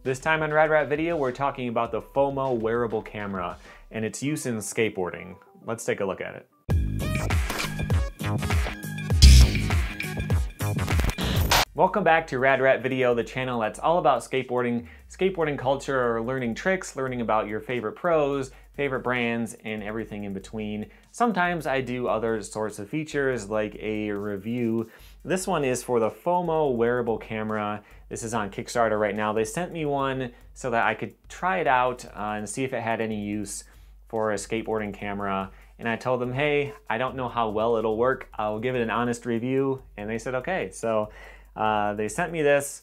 This time on Rad Rat Video, we're talking about the FOMO wearable camera and its use in skateboarding. Let's take a look at it. Welcome back to Rad Rat Video, the channel that's all about skateboarding, skateboarding culture, or learning tricks, learning about your favorite pros, favorite brands, and everything in between. Sometimes I do other sorts of features like a review. This one is for the FOMO wearable camera. This is on Kickstarter right now. They sent me one so that I could try it out and see if it had any use for a skateboarding camera. And I told them, hey, I don't know how well it'll work. I'll give it an honest review. And they said, okay. So they sent me this.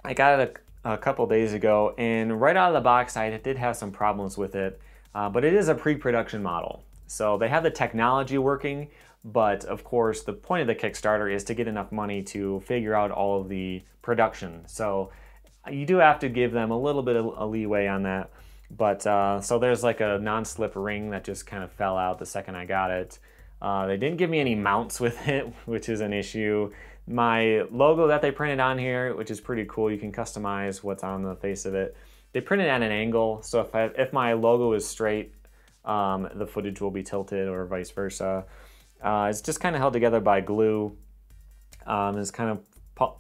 I got it a couple days ago, and right out of the box, I did have some problems with it, but it is a pre-production model. So they have the technology working, but of course, the point of the Kickstarter is to get enough money to figure out all of the production. So you do have to give them a little bit of a leeway on that. But so there's like a non-slip ring that just kind of fell out the second I got it. They didn't give me any mounts with it, which is an issue. My logo that they printed on here, which is pretty cool, you can customize what's on the face of it. They printed at an angle, so if my logo is straight, the footage will be tilted or vice versa. It's just kind of held together by glue. It's kind of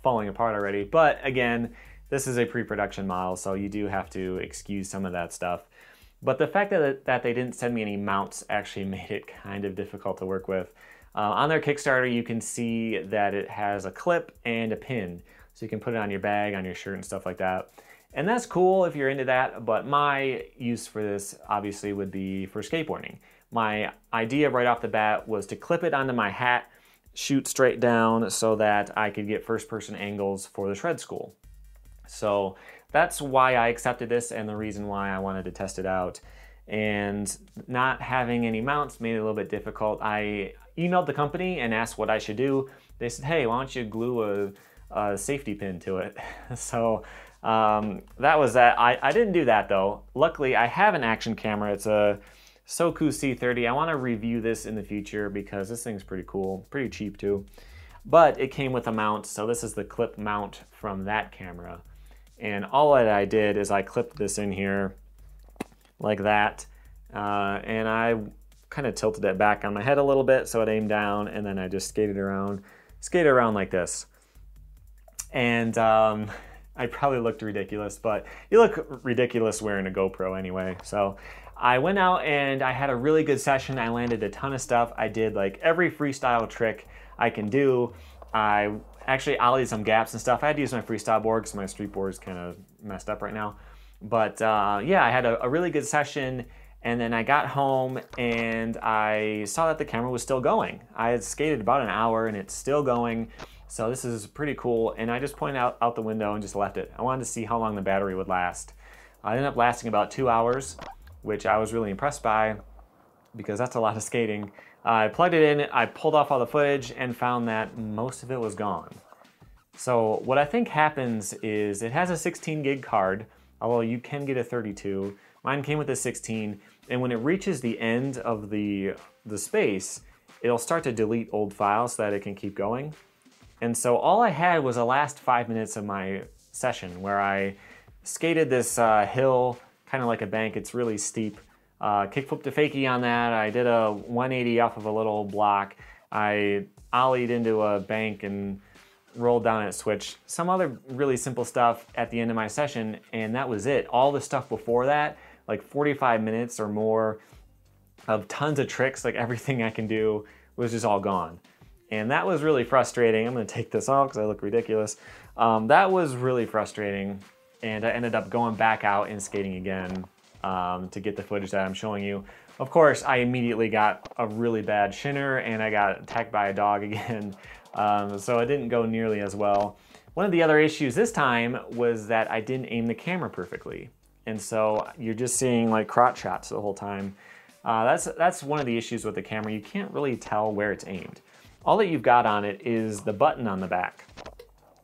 falling apart already, but again, this is a pre-production model, so you do have to excuse some of that stuff. But the fact that they didn't send me any mounts actually made it kind of difficult to work with. On their Kickstarter, you can see that it has a clip and a pin, so you can put it on your bag, on your shirt, and stuff like that. And that's cool if you're into that, but my use for this obviously would be for skateboarding. My idea right off the bat was to clip it onto my hat, shoot straight down so that I could get first-person angles for the shred school. So that's why I accepted this and the reason why I wanted to test it out. And not having any mounts made it a little bit difficult. I emailed the company and asked what I should do. They said, hey, why don't you glue a safety pin to it? So that was that. I didn't do that though. Luckily, I have an action camera. It's a Soku C30. I want to review this in the future because this thing's pretty cool, pretty cheap too. But it came with a mount, so this is the clip mount from that camera. And all that I did is I clipped this in here like that, and I kind of tilted it back on my head a little bit so it aimed down, and then I just skated around like this. And I probably looked ridiculous, but you look ridiculous wearing a GoPro anyway. So I went out and I had a really good session. I landed a ton of stuff. I did like every freestyle trick I can do. I actually ollied some gaps and stuff. I had to use my freestyle board because my street board is kind of messed up right now. But yeah, I had a really good session, and then I got home and I saw that the camera was still going. I had skated about an hour and it's still going. So this is pretty cool, and I just pointed out the window and just left it. I wanted to see how long the battery would last. It ended up lasting about 2 hours, which I was really impressed by because that's a lot of skating. I plugged it in, I pulled off all the footage and found that most of it was gone. So what I think happens is it has a 16 gig card, although you can get a 32. Mine came with a 16, and when it reaches the end of the space, it'll start to delete old files so that it can keep going. And so all I had was the last 5 minutes of my session where I skated this hill, kind of like a bank. It's really steep. Kickflipped to fakie on that. I did a 180 off of a little block. I ollied into a bank and rolled down at switch. Some other really simple stuff at the end of my session, and that was it. All the stuff before that, like 45 minutes or more of tons of tricks, like everything I can do, was just all gone. And that was really frustrating. I'm gonna take this off because I look ridiculous. That was really frustrating, and I ended up going back out and skating again to get the footage that I'm showing you. Of course, I immediately got a really bad shinner and I got attacked by a dog again. So it didn't go nearly as well. One of the other issues this time was that I didn't aim the camera perfectly. And so you're just seeing like crotch shots the whole time. That's one of the issues with the camera. You can't really tell where it's aimed. All that you've got on it is the button on the back.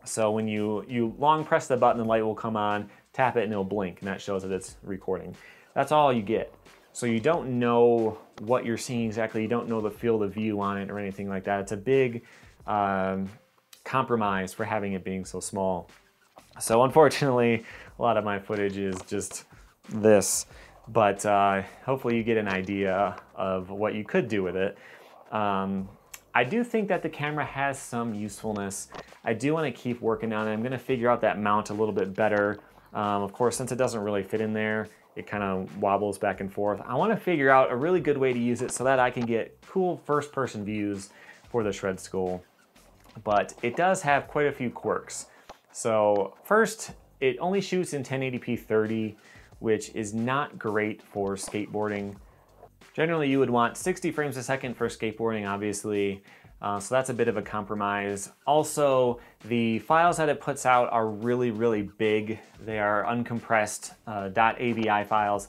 So when you long press the button, the light will come on, tap it and it'll blink, and that shows that it's recording. That's all you get. So you don't know what you're seeing exactly. You don't know the field of view on it or anything like that. It's a big compromise for having it being so small. So unfortunately, a lot of my footage is just this, but hopefully you get an idea of what you could do with it. I do think that the camera has some usefulness. I do want to keep working on it. I'm going to figure out that mount a little bit better. Of course, since it doesn't really fit in there, it kind of wobbles back and forth. I want to figure out a really good way to use it so that I can get cool first-person views for the shred school. But it does have quite a few quirks. So first, it only shoots in 1080p 30, which is not great for skateboarding. Generally, you would want 60 frames a second for skateboarding, obviously. So that's a bit of a compromise. Also, the files that it puts out are really, really big. They are uncompressed .avi files.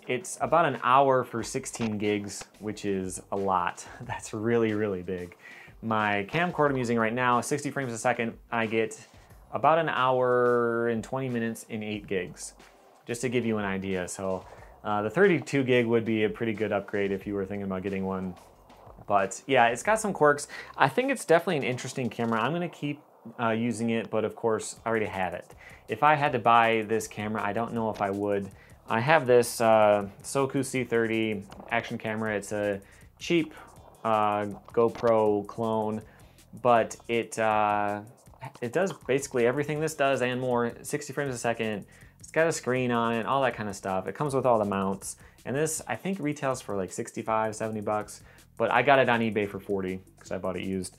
It's about an hour for 16 gigs, which is a lot. That's really, really big. My camcorder I'm using right now, 60 frames a second, I get about an hour and 20 minutes in 8 gigs, just to give you an idea. So the 32 gig would be a pretty good upgrade if you were thinking about getting one. But yeah, it's got some quirks. I think it's definitely an interesting camera. I'm gonna keep using it, but of course, I already have it. If I had to buy this camera, I don't know if I would. I have this Soku C30 action camera. It's a cheap GoPro clone, but it does basically everything this does and more, 60 frames a second. It's got a screen on it, all that kind of stuff. It comes with all the mounts. And this, I think, retails for like 65, 70 bucks, but I got it on eBay for 40 because I bought it used.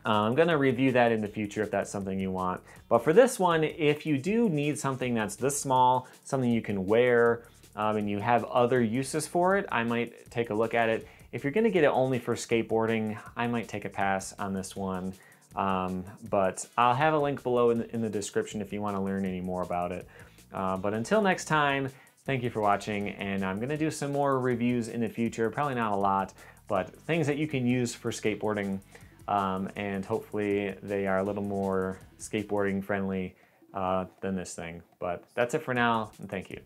I'm gonna review that in the future if that's something you want. But for this one, if you do need something that's this small, something you can wear, and you have other uses for it, I might take a look at it. If you're gonna get it only for skateboarding, I might take a pass on this one. But I'll have a link below in the description if you want to learn any more about it. But until next time, thank you for watching, and I'm gonna do some more reviews in the future, probably not a lot, but things that you can use for skateboarding, and hopefully they are a little more skateboarding friendly than this thing. But that's it for now, and thank you.